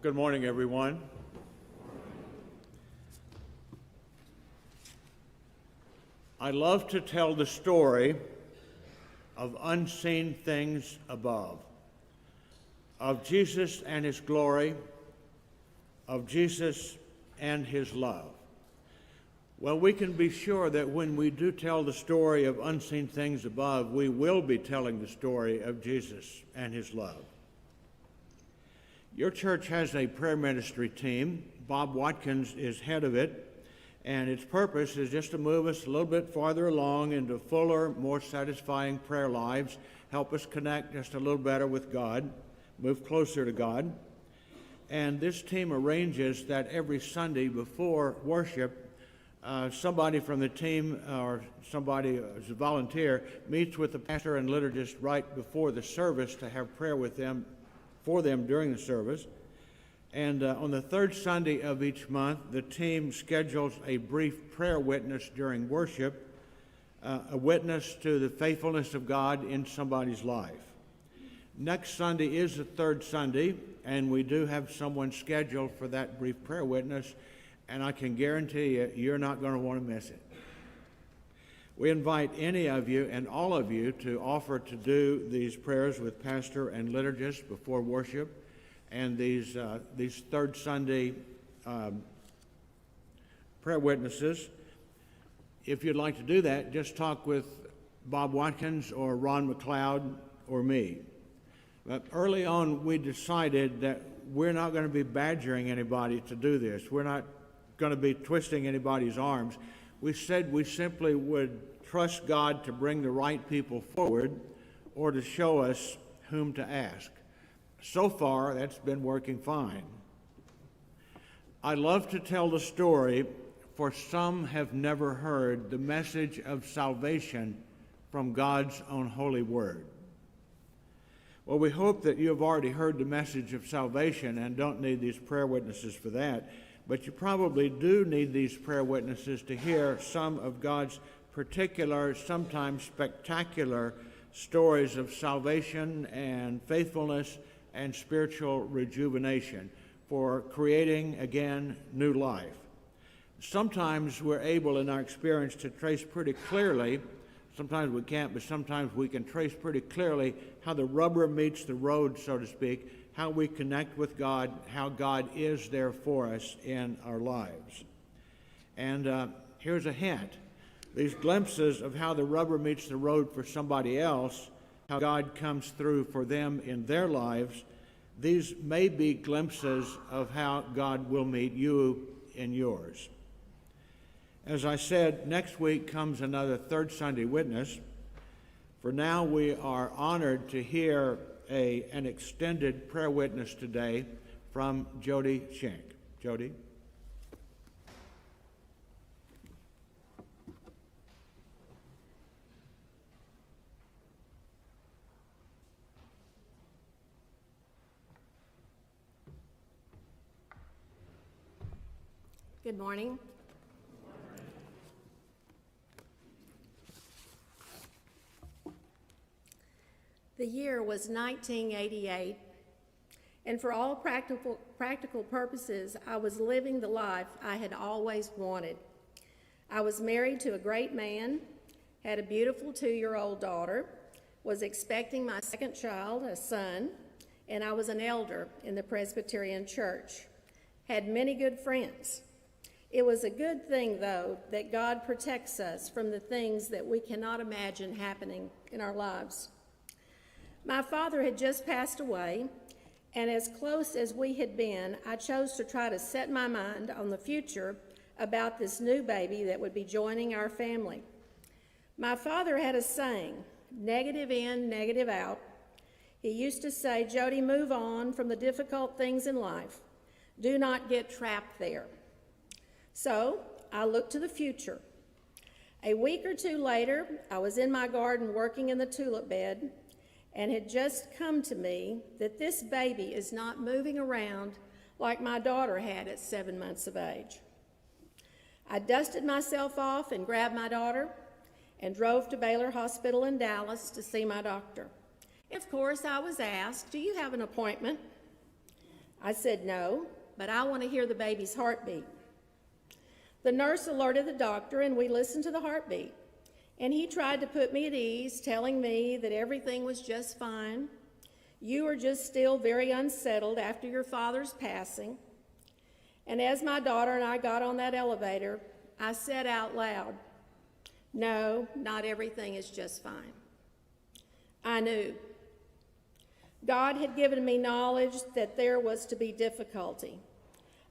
Good morning, everyone. I love to tell the story of unseen things above, of Jesus and his glory, of Jesus and his love. Well, we can be sure that when we do tell the story of unseen things above, we will be telling the story of Jesus and his love. Your church has a prayer ministry team. Bob Watkins is head of it, and its purpose is just to move us a little bit farther along into fuller, more satisfying prayer lives, help us connect just a little better with God, move closer to God. And this team arranges that every Sunday before worship, somebody from the team or somebody as a volunteer meets with the pastor and liturgist right before the service to have prayer with them, for them during the service. And on the third Sunday of each month, the team schedules a brief prayer witness during worship, a witness to the faithfulness of God in somebody's life. Next Sunday is the third Sunday, and we do have someone scheduled for that brief prayer witness, and I can guarantee you, you're not going to want to miss it. We invite any of you and all of you to offer to do these prayers with pastor and liturgist before worship, and these third Sunday prayer witnesses. If you'd like to do that, just talk with Bob Watkins or Ron McLeod or me. But early on, we decided that we're not going to be badgering anybody to do this. We're not going to be twisting anybody's arms. We said we simply would trust God to bring the right people forward or to show us whom to ask. So far, that's been working fine. I love to tell the story, for some have never heard the message of salvation from God's own holy word. Well, we hope that you have already heard the message of salvation and don't need these prayer witnesses for that. But you probably do need these prayer witnesses to hear some of God's particular, sometimes spectacular stories of salvation and faithfulness and spiritual rejuvenation for creating, again, new life. Sometimes we're able in our experience to trace pretty clearly, sometimes we can't, but sometimes we can trace pretty clearly how the rubber meets the road, so to speak, how we connect with God, how God is there for us in our lives. And here's a hint. These glimpses of how the rubber meets the road for somebody else, how God comes through for them in their lives, these may be glimpses of how God will meet you in yours. As I said, next week comes another third Sunday witness. For now, we are honored to hear an extended prayer witness today from Jody Schenk. Jody? Good morning. The year was 1988, and for all practical purposes, I was living the life I had always wanted. I was married to a great man, had a beautiful 2-year-old daughter, was expecting my second child, a son, and I was an elder in the Presbyterian church. Had many good friends. It was a good thing, though, that God protects us from the things that we cannot imagine happening in our lives. My father had just passed away, and as close as we had been, I chose to try to set my mind on the future about this new baby that would be joining our family. My father had a saying, negative in, negative out. He used to say, Jody, move on from the difficult things in life. Do not get trapped there. So I looked to the future. A week or two later, I was in my garden working in the tulip bed, and had just come to me that this baby is not moving around like my daughter had at 7 months of age. I dusted myself off and grabbed my daughter and drove to Baylor Hospital in Dallas to see my doctor. Of course, I was asked, do you have an appointment? I said, "No, but I want to hear the baby's heartbeat." The nurse alerted the doctor, and we listened to the heartbeat. And he tried to put me at ease, telling me that everything was just fine. You are just still very unsettled after your father's passing. And as my daughter and I got on that elevator, I said out loud, "No, not everything is just fine." I knew. God had given me knowledge that there was to be difficulty.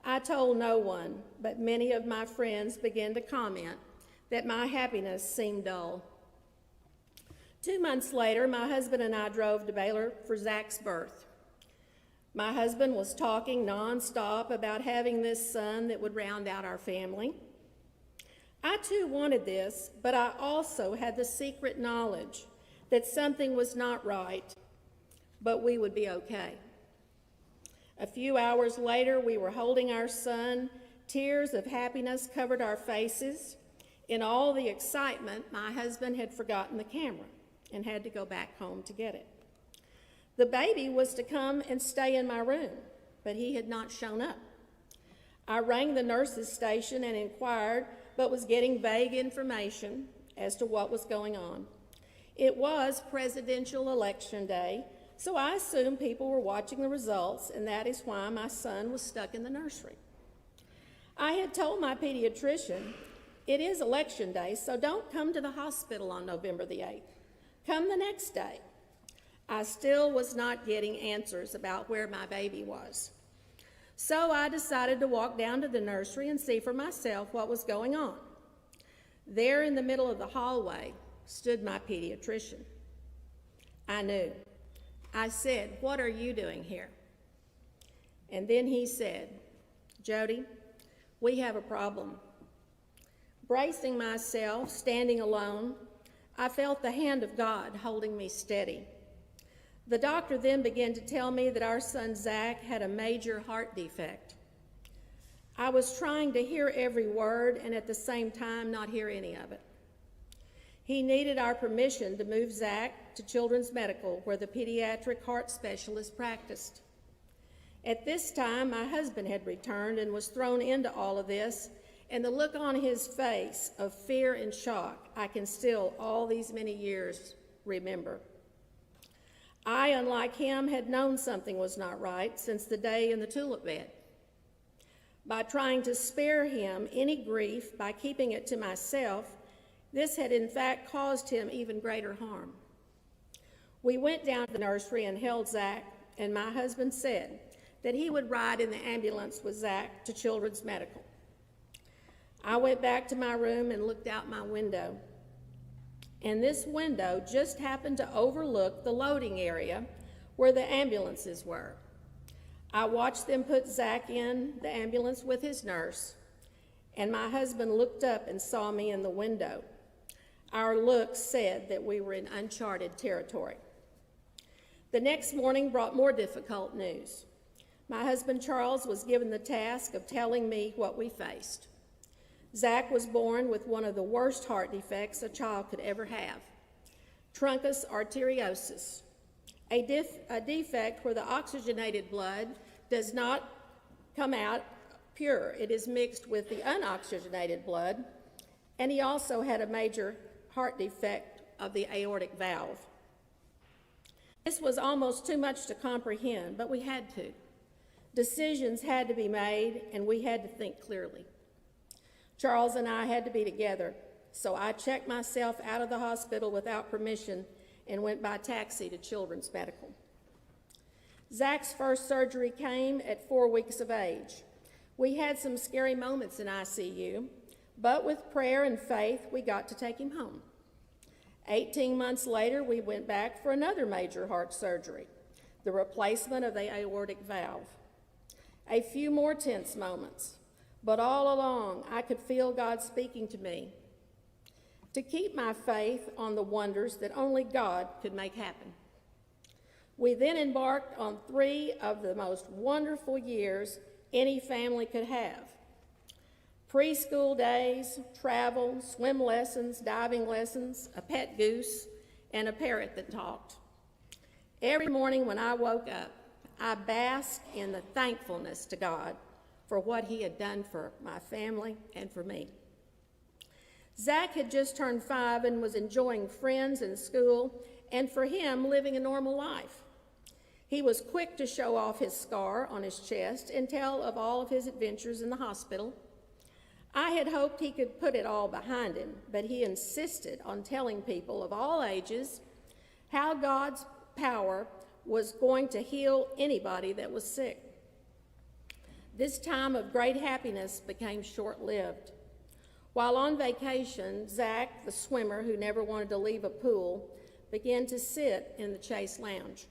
I told no one, but many of my friends began to comment that my happiness seemed dull. 2 months later, my husband and I drove to Baylor for Zach's birth. My husband was talking nonstop about having this son that would round out our family. I too wanted this, but I also had the secret knowledge that something was not right, but we would be okay. A few hours later, we were holding our son. Tears of happiness covered our faces. In all the excitement, my husband had forgotten the camera and had to go back home to get it. The baby was to come and stay in my room, but he had not shown up. I rang the nurse's station and inquired, but was getting vague information as to what was going on. It was presidential election day, so I assumed people were watching the results, and that is why my son was stuck in the nursery. I had told my pediatrician, "It is election day, so don't come to the hospital on November the 8th. Come the next day." I still was not getting answers about where my baby was. So I decided to walk down to the nursery and see for myself what was going on. There in the middle of the hallway stood my pediatrician. I knew. I said, "What are you doing here?" And then he said, "Jody, we have a problem." Bracing myself, standing alone, I felt the hand of God holding me steady. The doctor then began to tell me that our son Zach had a major heart defect. I was trying to hear every word and at the same time not hear any of it. He needed our permission to move Zach to Children's Medical, where the pediatric heart specialist practiced. At this time, my husband had returned and was thrown into all of this, and the look on his face of fear and shock I can still, all these many years, remember. I, unlike him, had known something was not right since the day in the tulip bed. By trying to spare him any grief by keeping it to myself, this had in fact caused him even greater harm. We went down to the nursery and held Zach, and my husband said that he would ride in the ambulance with Zach to Children's Medical. I went back to my room and looked out my window. And this window just happened to overlook the loading area where the ambulances were. I watched them put Zach in the ambulance with his nurse, and my husband looked up and saw me in the window. Our looks said that we were in uncharted territory. The next morning brought more difficult news. My husband Charles was given the task of telling me what we faced. Zach was born with one of the worst heart defects a child could ever have, truncus arteriosus, a defect where the oxygenated blood does not come out pure. It is mixed with the unoxygenated blood, and he also had a major heart defect of the aortic valve. This was almost too much to comprehend, but we had to. Decisions had to be made, and we had to think clearly. Charles and I had to be together, so I checked myself out of the hospital without permission and went by taxi to Children's Medical. Zach's first surgery came at 4 weeks of age. We had some scary moments in ICU, but with prayer and faith, we got to take him home. 18 months later, we went back for another major heart surgery, the replacement of the aortic valve. A few more tense moments, but all along, I could feel God speaking to me to keep my faith on the wonders that only God could make happen. We then embarked on 3 of the most wonderful years any family could have. Preschool days, travel, swim lessons, diving lessons, a pet goose, and a parrot that talked. Every morning when I woke up, I bask in the thankfulness to God for what he had done for my family and for me. Zach had just turned 5 and was enjoying friends and school, and for him, living a normal life. He was quick to show off his scar on his chest and tell of all of his adventures in the hospital. I had hoped he could put it all behind him, but he insisted on telling people of all ages how God's power was going to heal anybody that was sick. This time of great happiness became short-lived. While on vacation, Zach, the swimmer who never wanted to leave a pool, began to sit in the Chase Lounge.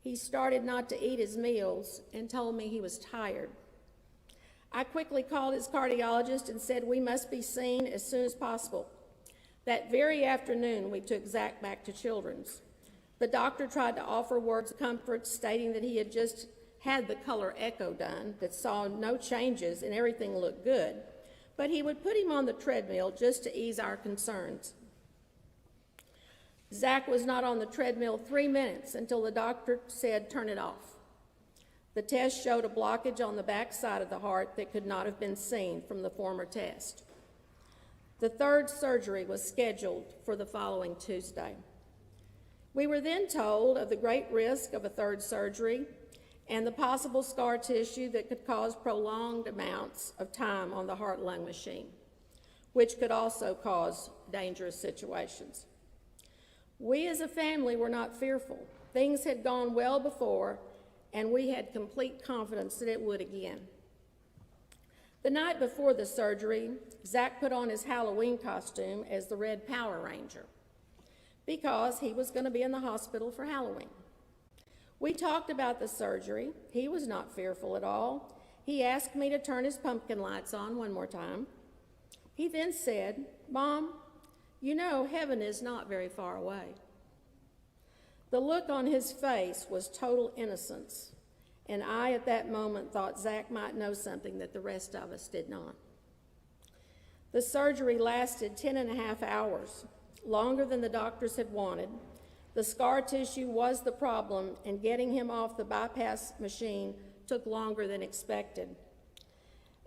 He started not to eat his meals and told me he was tired. I quickly called his cardiologist and said we must be seen as soon as possible. That very afternoon, we took Zach back to Children's. The doctor tried to offer words of comfort, stating that he had just had the color echo done, that saw no changes and everything looked good, but he would put him on the treadmill just to ease our concerns. Zach was not on the treadmill 3 minutes until the doctor said, "Turn it off." The test showed a blockage on the back side of the heart that could not have been seen from the former test. The third surgery was scheduled for the following Tuesday. We were then told of the great risk of a third surgery and the possible scar tissue that could cause prolonged amounts of time on the heart-lung machine, which could also cause dangerous situations. We as a family were not fearful. Things had gone well before, and we had complete confidence that it would again. The night before the surgery, Zach put on his Halloween costume as the Red Power Ranger because he was going to be in the hospital for Halloween. We talked about the surgery. He was not fearful at all. He asked me to turn his pumpkin lights on one more time. He then said, "Mom, you know heaven is not very far away." The look on his face was total innocence, and I at that moment thought Zach might know something that the rest of us did not. The surgery lasted 10.5 hours, longer than the doctors had wanted. The scar tissue was the problem, and getting him off the bypass machine took longer than expected.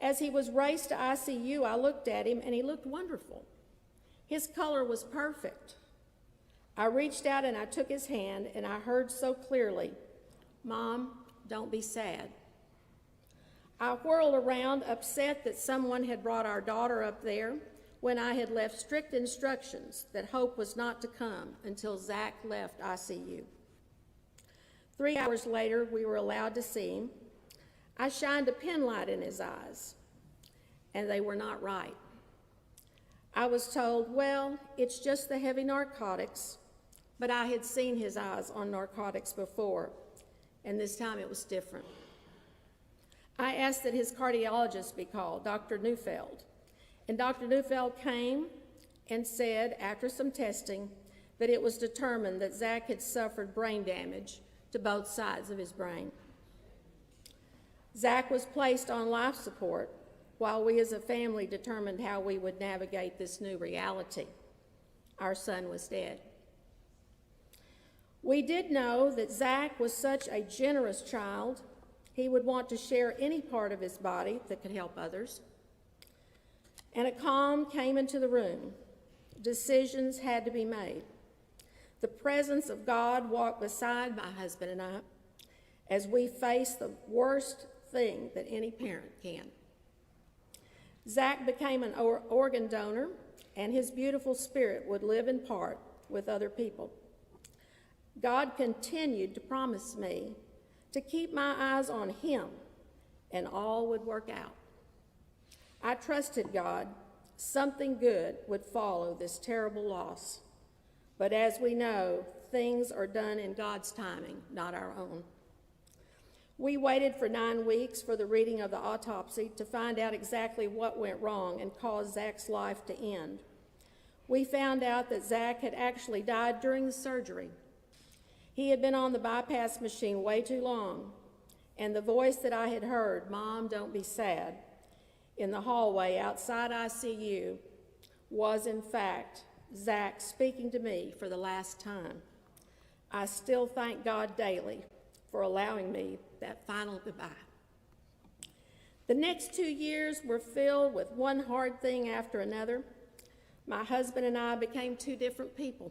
As he was raced to ICU, I looked at him, and he looked wonderful. His color was perfect. I reached out and I took his hand, and I heard so clearly, "Mom, don't be sad." I whirled around, upset that someone had brought our daughter up there when I had left strict instructions that hope was not to come until Zach left ICU. 3 hours later, we were allowed to see him. I shined a pen light in his eyes, and they were not right. I was told, well, it's just the heavy narcotics, but I had seen his eyes on narcotics before, and this time it was different. I asked that his cardiologist be called, Dr. Neufeld, and Dr. Neufeld came and said, after some testing, that it was determined that Zach had suffered brain damage to both sides of his brain. Zach was placed on life support while we as a family determined how we would navigate this new reality. Our son was dead. We did know that Zach was such a generous child, he would want to share any part of his body that could help others. And a calm came into the room. Decisions had to be made. The presence of God walked beside my husband and I as we faced the worst thing that any parent can. Zach became an organ donor, and his beautiful spirit would live in part with other people. God continued to promise me to keep my eyes on him, and all would work out. I trusted God something good would follow this terrible loss. But as we know, things are done in God's timing, not our own. We waited for 9 weeks for the reading of the autopsy to find out exactly what went wrong and caused Zach's life to end. We found out that Zach had actually died during the surgery. He had been on the bypass machine way too long, and the voice that I had heard, "Mom, don't be sad," in the hallway outside ICU was in fact Zach speaking to me for the last time. I still thank God daily for allowing me that final goodbye. The next 2 years were filled with one hard thing after another. My husband and I became two different people.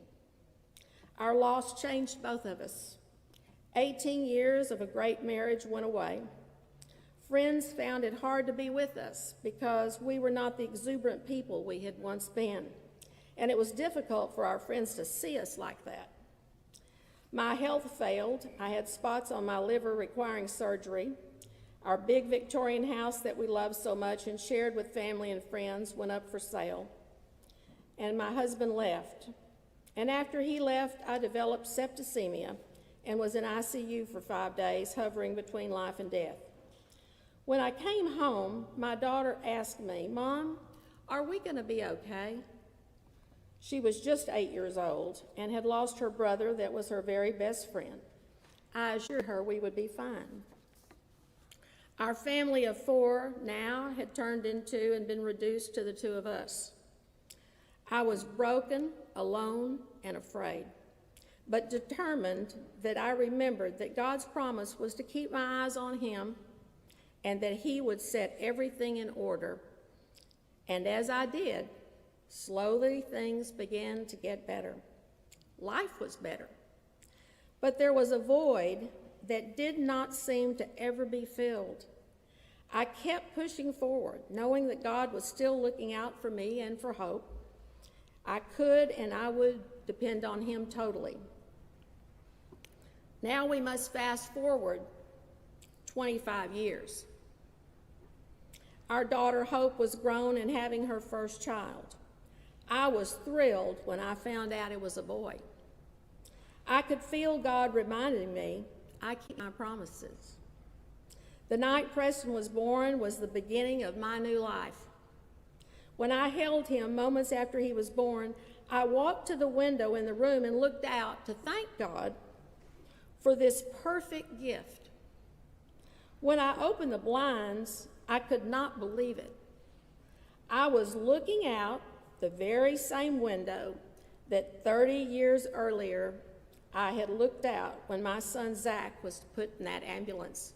Our loss changed both of us. 18 years of a great marriage went away. Friends found it hard to be with us because we were not the exuberant people we had once been, and it was difficult for our friends to see us like that. My health failed. I had spots on my liver requiring surgery. Our big Victorian house that we loved so much and shared with family and friends went up for sale. And my husband left. And after he left, I developed septicemia and was in ICU for 5 days, hovering between life and death. When I came home, my daughter asked me, "Mom, are we going to be okay?" She was just 8 years old and had lost her brother that was her very best friend. I assured her we would be fine. Our family of 4 now had turned into and been reduced to the 2 of us. I was broken, alone, and afraid, but determined that I remembered that God's promise was to keep my eyes on Him and that He would set everything in order. And as I did, slowly things began to get better. Life was better. But there was a void that did not seem to ever be filled. I kept pushing forward, knowing that God was still looking out for me and for hope. I could and I would depend on Him totally. Now we must fast forward 25 years. Our daughter Hope was grown and having her first child. I was thrilled when I found out it was a boy. I could feel God reminding me, I keep my promises. The night Preston was born was the beginning of my new life. When I held him moments after he was born, I walked to the window in the room and looked out to thank God for this perfect gift. When I opened the blinds, I could not believe it. I was looking out the very same window that 30 years earlier I had looked out when my son Zach was put in that ambulance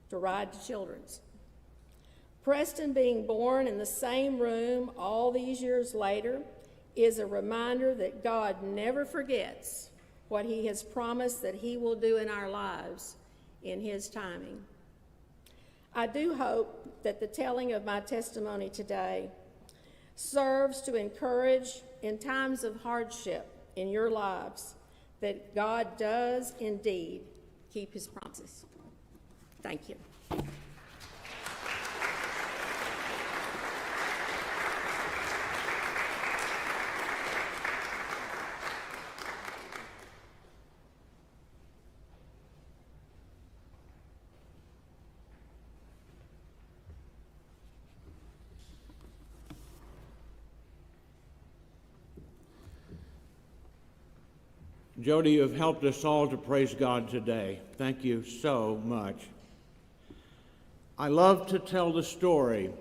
to ride to Children's. Preston being born in the same room all these years later is a reminder that God never forgets what He has promised that He will do in our lives in His timing. I do hope that the telling of my testimony today serves to encourage in times of hardship in your lives that God does indeed keep His promises. Thank you. Jody, you have helped us all to praise God today. Thank you so much. I love to tell the story.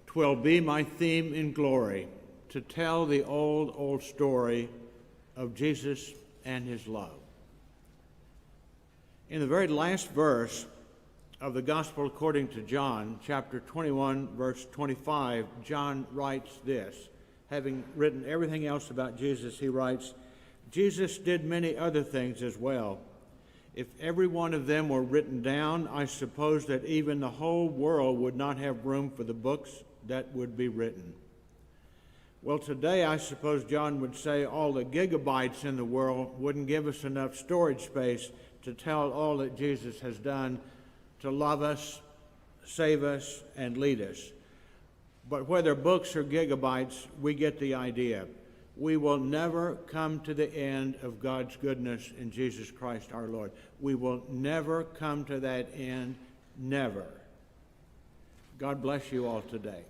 'Twill be my theme in glory, to tell the old, old story of Jesus and His love. In the very last verse of the Gospel according to John, chapter 21, verse 25, John writes this. Having written everything else about Jesus, he writes, Jesus did many other things as well. If every one of them were written down, I suppose that even the whole world would not have room for the books that would be written. Well, today I suppose John would say all the gigabytes in the world wouldn't give us enough storage space to tell all that Jesus has done to love us, save us, and lead us. But whether books or gigabytes, we get the idea. We will never come to the end of God's goodness in Jesus Christ our Lord. We will never come to that end, never. God bless you all today.